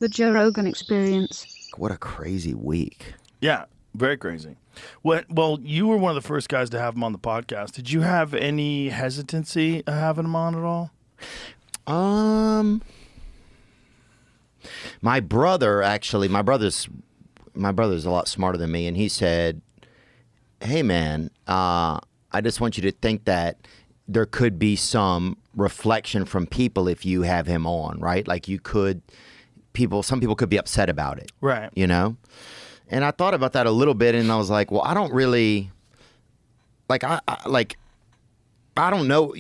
The Joe Rogan Experience. What a crazy week. Yeah, very crazy. Well, you were one of the first guys to have him on the podcast. Did you have any hesitancy having him on at all? My brother's a lot smarter than me, and he said, "Hey, man, I just want you to think that there could be some reflection from people if you have him on, right? Like some people could be upset about it, Right. you know?" And I thought about that a little bit, and I was like, well, I don't really, I don't know,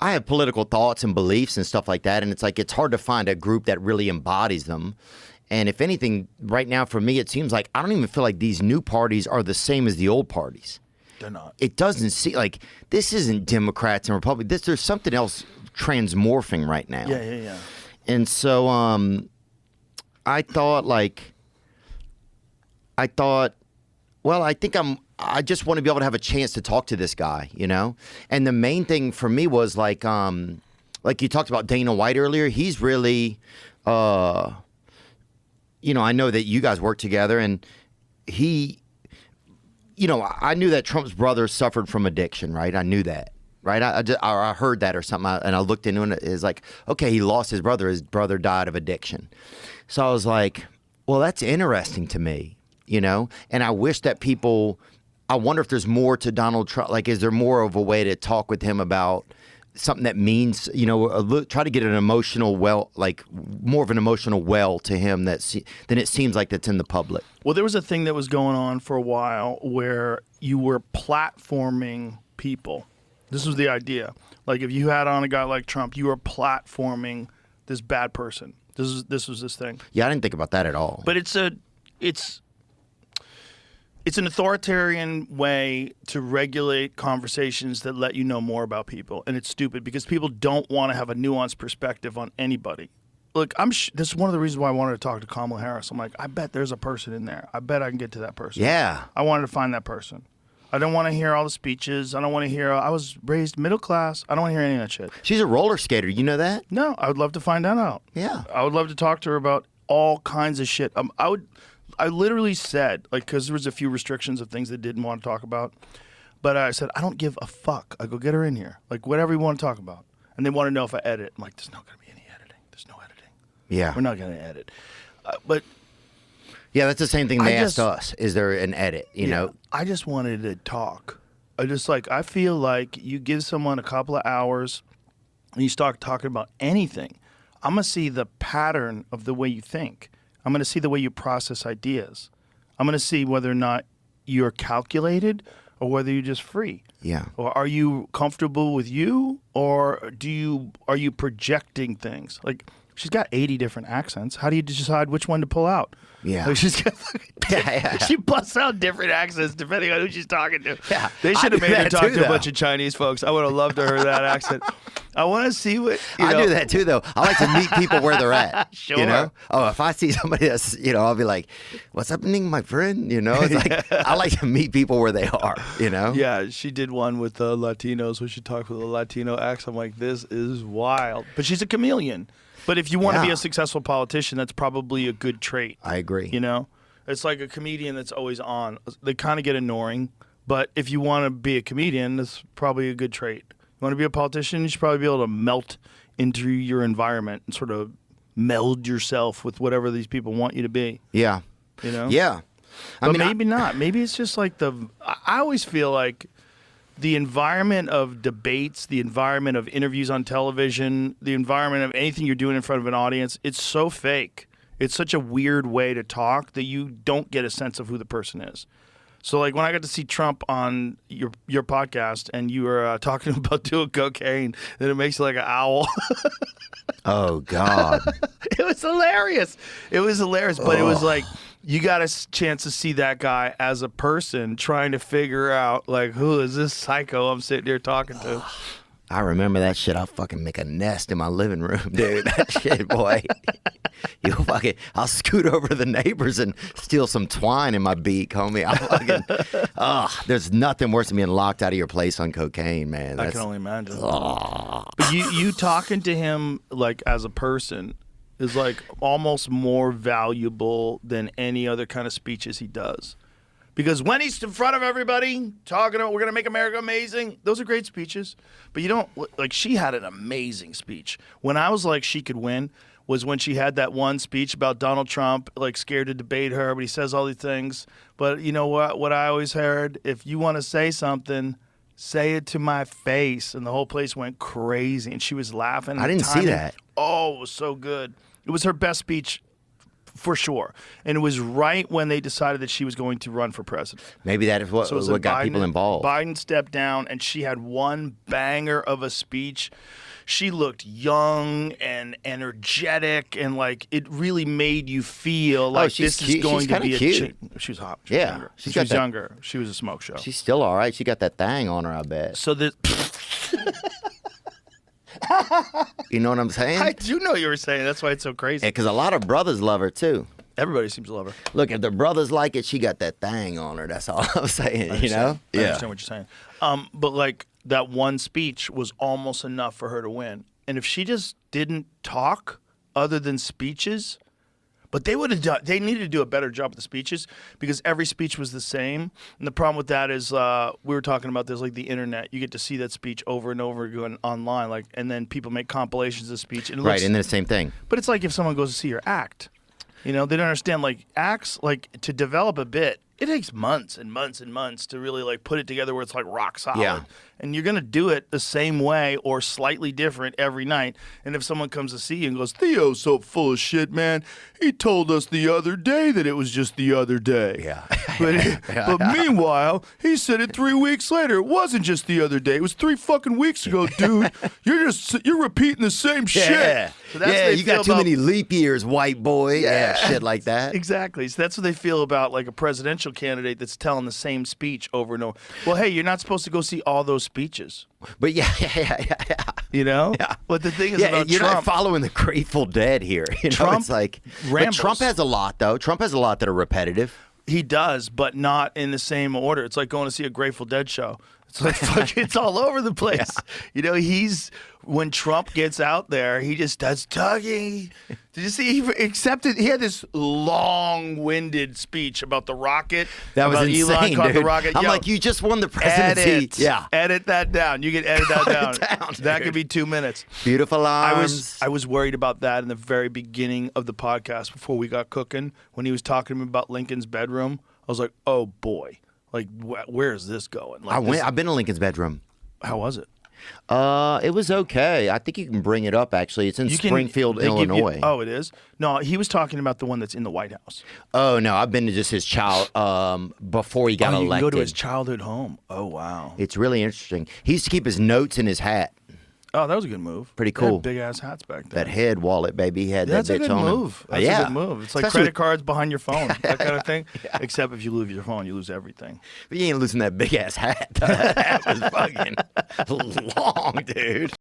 I have political thoughts and beliefs and stuff like that, and it's hard to find a group that really embodies them. And if anything, right now for me, it seems like I don't even feel like these new parties are the same as the old parties. They're not. It doesn't seem like this isn't Democrats and Republicans. There's something else transmorphing right now. Yeah. And so I thought, well, I just want to be able to have a chance to talk to this guy, you know? And the main thing for me was like you talked about Dana White earlier. He's really, I know that you guys work together, and he, I knew that Trump's brother suffered from addiction, right? I knew that, right? I heard that or something, and I looked into it. It's like, okay, he lost his brother. His brother died of addiction. So I was like, well, that's interesting to me. And I wish that I wonder if there's more to Donald Trump. Like, is there more of a way to talk with him about something that means, try to get an emotional more of an emotional well to him than it seems like that's in the public. Well, there was a thing that was going on for a while where you were platforming people. This was the idea. Like, if you had on a guy like Trump, you were platforming this bad person. This was this thing. Yeah, I didn't think about that at all. But it's an authoritarian way to regulate conversations that let you know more about people. And it's stupid because people don't want to have a nuanced perspective on anybody. Look, this is one of the reasons why I wanted to talk to Kamala Harris. I'm like, I bet there's a person in there. I bet I can get to that person. Yeah. I wanted to find that person. I don't want to hear all the speeches. I don't want to hear, I was raised middle class. I don't want to hear any of that shit. She's a roller skater. You know that? No, I would love to find that out. Yeah. I would love to talk to her about all kinds of shit. I literally said, because there was a few restrictions of things they didn't want to talk about, but I said, I don't give a fuck. I go, get her in here. Like, whatever you want to talk about. And they want to know if I edit. I'm like, there's not going to be any editing. There's no editing. Yeah. We're not going to edit. But yeah, that's the same thing they asked us. Is there an edit, you know? I just wanted to talk. I feel like you give someone a couple of hours and you start talking about anything. I'm going to see the pattern of the way you think. I'm going to see the way you process ideas. I'm going to see whether or not you're calculated or whether you're just free. Yeah. Or are you comfortable with you, or are you projecting things? Like, she's got 80 different accents. How do you decide which one to pull out? Yeah. Like, she's got yeah. She busts out different accents depending on who she's talking to. Yeah. They should have made her talk to a though. bunch of Chinese folks. I would have loved to hear that accent. I want to see what I do that too, though. I like to meet people where they're at. Sure. You know? Oh, if I see somebody that's, I'll be like, "What's happening, my friend?" It's like I like to meet people where they are. Yeah, she did one with the Latinos where she talked with a Latino accent. I'm like, this is wild. But she's a chameleon. But if you want to be a successful politician, that's probably a good trait. I agree. It's like a comedian that's always on. They kind of get annoying. But if you want to be a comedian, that's probably a good trait. You want to be a politician, you should probably be able to melt into your environment and sort of meld yourself with whatever these people want you to be. Yeah. Yeah. But maybe not. Maybe it's just like I always feel like the environment of debates, the environment of interviews on television, the environment of anything you're doing in front of an audience, it's so fake. It's such a weird way to talk that you don't get a sense of who the person is. So, like, when I got to see Trump on your podcast and you were talking about doing cocaine, then it makes you like an owl. Oh, God. It was hilarious. But it was like you got a chance to see that guy as a person trying to figure out, like, who is this psycho I'm sitting here talking to? I remember that shit. I'll fucking make a nest in my living room, dude. That shit, boy. I'll scoot over to the neighbors and steal some twine in my beak, homie. There's nothing worse than being locked out of your place on cocaine, man. I can only imagine. But you talking to him, like, as a person, is like almost more valuable than any other kind of speeches he does. Because when he's in front of everybody talking about we're going to make America amazing, those are great speeches. But you don't, like, she had an amazing speech. When I was like, she could win, was when she had that one speech about Donald Trump, like scared to debate her, but he says all these things. But you know what I always heard? If you want to say something, say it to my face. And the whole place went crazy. And she was laughing. I didn't see that. Oh, it was so good. It was her best speech for sure. And it was right when they decided that she was going to run for president. Maybe that is what, So it was what like got people involved. Biden stepped down, and she had one banger of a speech. She looked young and energetic, and like it really made you feel like she's this cute. is going She's to be kinda a cute. chick. She was hot. She was Yeah. younger. She's She got was that- younger. She was a smoke show. She's still all right. She got that thing on her, I bet. So this, You know what I'm saying? I do know what you were saying. That's why it's so crazy. Because a lot of brothers love her too. Everybody seems to love her. Look, if the brothers like it, she got that thing on her. That's all I'm saying. You know? I understand what you're saying. But like that one speech was almost enough for her to win. And if she just didn't talk other than speeches, but they would have done. They needed to do a better job with the speeches because every speech was the same. And the problem with that is we were talking about this, like the internet. You get to see that speech over and over again online, like, and then people make compilations of the speech. And it Right, looks, and then the same thing. but it's like if someone goes to see your act. You know, they don't understand, like, acts, like, to develop a bit, it takes months and months and months to really, like, put it together where it's, like, rock solid. Yeah. And you're going to do it the same way or slightly different every night. And if someone comes to see you and goes, Theo's so full of shit, man. He told us the other day that it was just the other day. Yeah. But meanwhile, he said it 3 weeks later. It wasn't just the other day. It was 3 fucking weeks ago, dude. You're repeating the same shit. Yeah. So that's what Yeah, they you got feel too about- many leap years, white boy. Yeah, shit like that. Exactly. So that's what they feel about like a presidential candidate that's telling the same speech over and over. Well, hey, you're not supposed to go see all those speeches. But yeah. You know? Yeah. But the thing is Yeah, about you're not Trump. following the Grateful Dead here. You know, Trump it's like, but rambles. Trump has a lot though. Trump has a lot that are repetitive. He does, but not in the same order. It's like going to see a Grateful Dead show. It's like fuck, it's all over the place. You know, when Trump gets out there, he just does tugging. Did you see? He accepted. He had this long-winded speech about the rocket. That was about insane, Elon caught dude. the rocket. I'm Yo, like, you just won the presidency. edit that down. You can edit that down. down, That dude. could be 2 minutes. Beautiful arms. I was worried about that in the very beginning of the podcast before we got cooking when he was talking to me about Lincoln's bedroom. I was like, oh boy, like where is this going? Like, I've been in Lincoln's bedroom. How was it? It was okay. I think you can bring it up. Actually, it's in Springfield, they give you- Illinois. oh, it is. No, he was talking about the one that's in the White House. Oh no, I've been to just his child before he got You can elected. go to his childhood home. Oh wow. It's really interesting. He used to keep his notes in his hat. Oh, that was a good move. Pretty They had cool. big ass hats back then. That head wallet, baby. He had That's that a bitch good on move. him. That's yeah. a good move. It's like Especially credit cards behind your phone, that kind of thing. Except if you lose your phone, you lose everything. But you ain't losing that big ass hat. That hat was fucking long, dude.